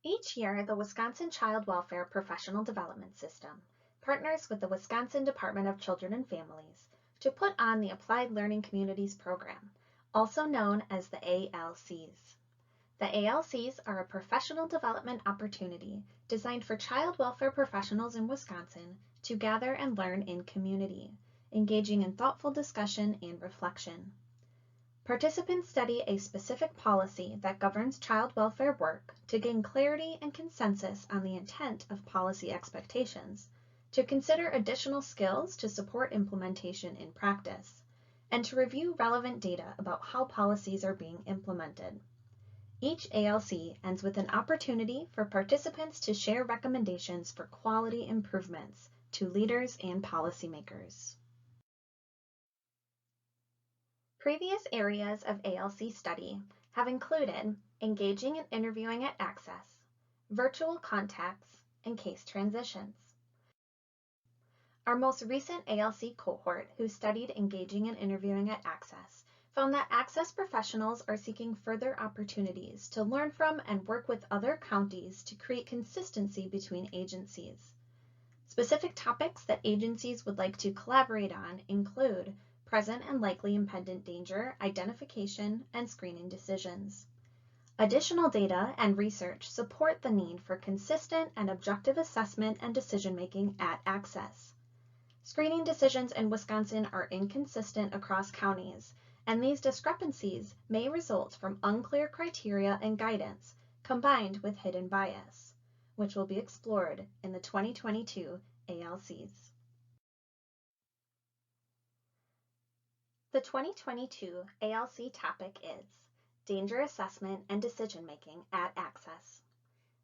Each year, the Wisconsin Child Welfare Professional Development System partners with the Wisconsin Department of Children and Families to put on the Applied Learning Communities Program, also known as the ALCs. The ALCs are a professional development opportunity designed for child welfare professionals in Wisconsin to gather and learn in community, engaging in thoughtful discussion and reflection. Participants study a specific policy that governs child welfare work to gain clarity and consensus on the intent of policy expectations, to consider additional skills to support implementation in practice, and to review relevant data about how policies are being implemented. Each ALC ends with an opportunity for participants to share recommendations for quality improvements to leaders and policymakers. Previous areas of ALC study have included engaging and interviewing at Access, virtual contacts, and case transitions. Our most recent ALC cohort who studied engaging and interviewing at Access found that Access professionals are seeking further opportunities to learn from and work with other counties to create consistency between agencies. Specific topics that agencies would like to collaborate on include present and likely impending danger identification and screening decisions. Additional data and research support the need for consistent and objective assessment and decision-making at Access. Screening decisions in Wisconsin are inconsistent across counties, and these discrepancies may result from unclear criteria and guidance combined with hidden bias, which will be explored in the 2022 ALCs. The 2022 ALC topic is Danger Assessment and Decision-Making at Access.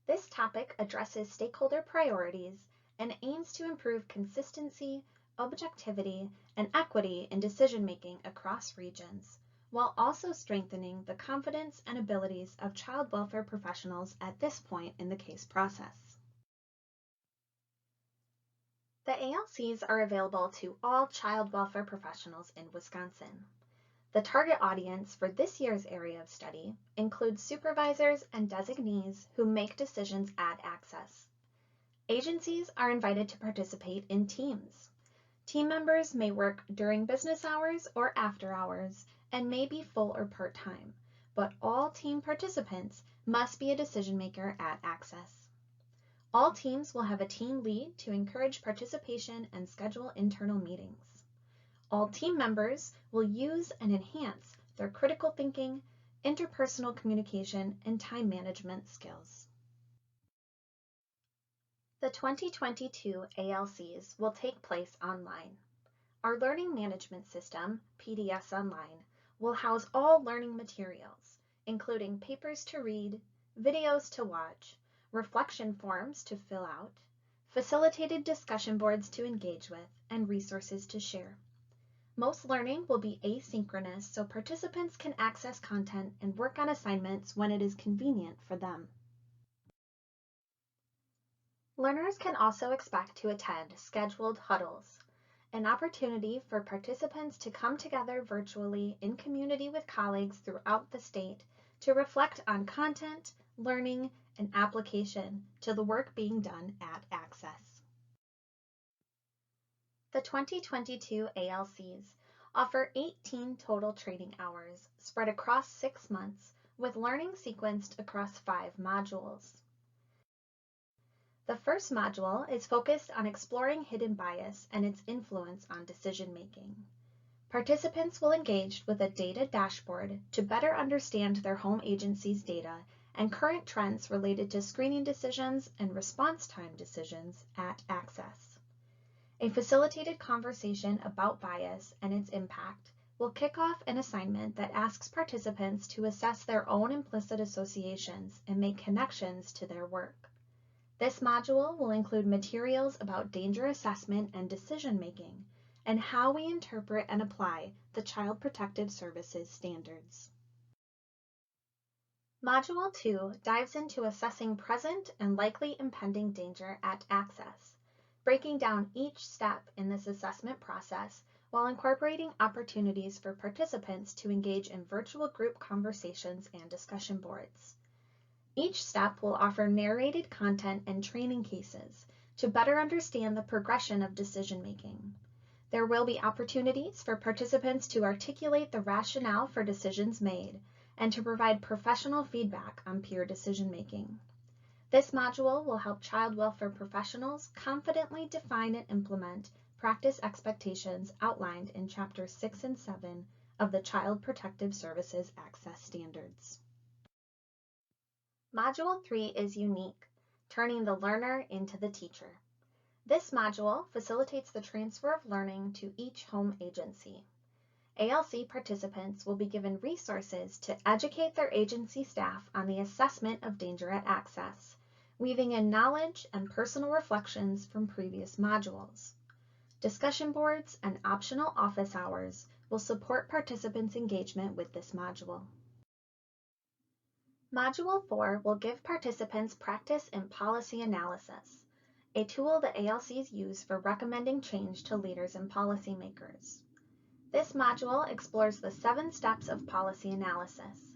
This topic addresses stakeholder priorities and aims to improve consistency, objectivity, and equity in decision-making across regions, while also strengthening the confidence and abilities of child welfare professionals at this point in the case process. The ALCs are available to all child welfare professionals in Wisconsin. The target audience for this year's area of study includes supervisors and designees who make decisions at Access. Agencies are invited to participate in teams. Team members may work during business hours or after hours and may be full or part-time, but all team participants must be a decision maker at Access. All teams will have a team lead to encourage participation and schedule internal meetings. All team members will use and enhance their critical thinking, interpersonal communication, and time management skills. The 2022 ALCs will take place online. Our learning management system, PDS Online, will house all learning materials, including papers to read, videos to watch, reflection forms to fill out, facilitated discussion boards to engage with, and resources to share. Most learning will be asynchronous so participants can access content and work on assignments when it is convenient for them. Learners can also expect to attend scheduled huddles, an opportunity for participants to come together virtually in community with colleagues throughout the state to reflect on content, learning, and application to the work being done at Access. The 2022 ALCs offer 18 total training hours spread across 6 months with learning sequenced across 5 modules. The first module is focused on exploring hidden bias and its influence on decision-making. Participants will engage with a data dashboard to better understand their home agency's data and current trends related to screening decisions and response time decisions at Access. A facilitated conversation about bias and its impact will kick off an assignment that asks participants to assess their own implicit associations and make connections to their work. This module will include materials about danger assessment and decision-making and how we interpret and apply the Child Protective Services standards. Module 2 dives into assessing present and likely impending danger at Access, breaking down each step in this assessment process while incorporating opportunities for participants to engage in virtual group conversations and discussion boards. Each step will offer narrated content and training cases to better understand the progression of decision-making. There will be opportunities for participants to articulate the rationale for decisions made and to provide professional feedback on peer decision-making. This module will help child welfare professionals confidently define and implement practice expectations outlined in Chapters 6 and 7 of the Child Protective Services Access Standards. Module 3 is unique, turning the learner into the teacher. This module facilitates the transfer of learning to each home agency. ALC participants will be given resources to educate their agency staff on the assessment of danger at access, weaving in knowledge and personal reflections from previous modules. Discussion boards and optional office hours will support participants' engagement with this module. Module 4 will give participants practice in policy analysis, a tool that ALCs use for recommending change to leaders and policymakers. This module explores the 7 steps of policy analysis.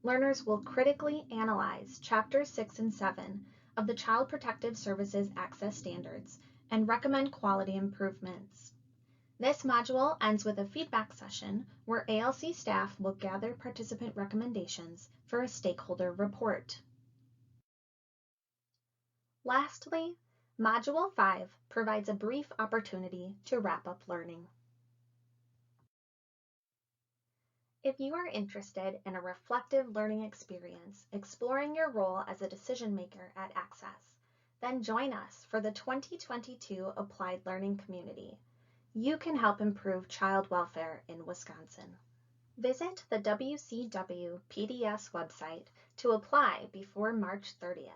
Learners will critically analyze Chapters 6 and 7 of the Child Protective Services Access Standards and recommend quality improvements. This module ends with a feedback session where ALC staff will gather participant recommendations for a stakeholder report. Lastly, Module 5 provides a brief opportunity to wrap up learning. If you are interested in a reflective learning experience exploring your role as a decision maker at Access, then join us for the 2022 Applied Learning Community. You can help improve child welfare in Wisconsin. Visit the WCW PDS website to apply before March 30th.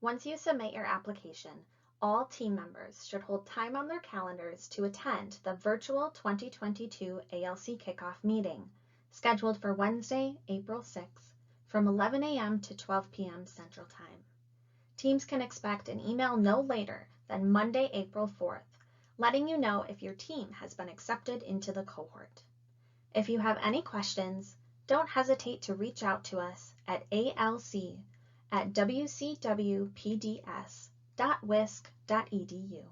Once you submit your application, all team members should hold time on their calendars to attend the virtual 2022 ALC kickoff meeting, scheduled for Wednesday, April 6th, from 11 a.m. to 12 p.m. Central Time. Teams can expect an email no later than Monday, April 4th, letting you know if your team has been accepted into the cohort. If you have any questions, don't hesitate to reach out to us at alc@wcwpds.wisc.edu.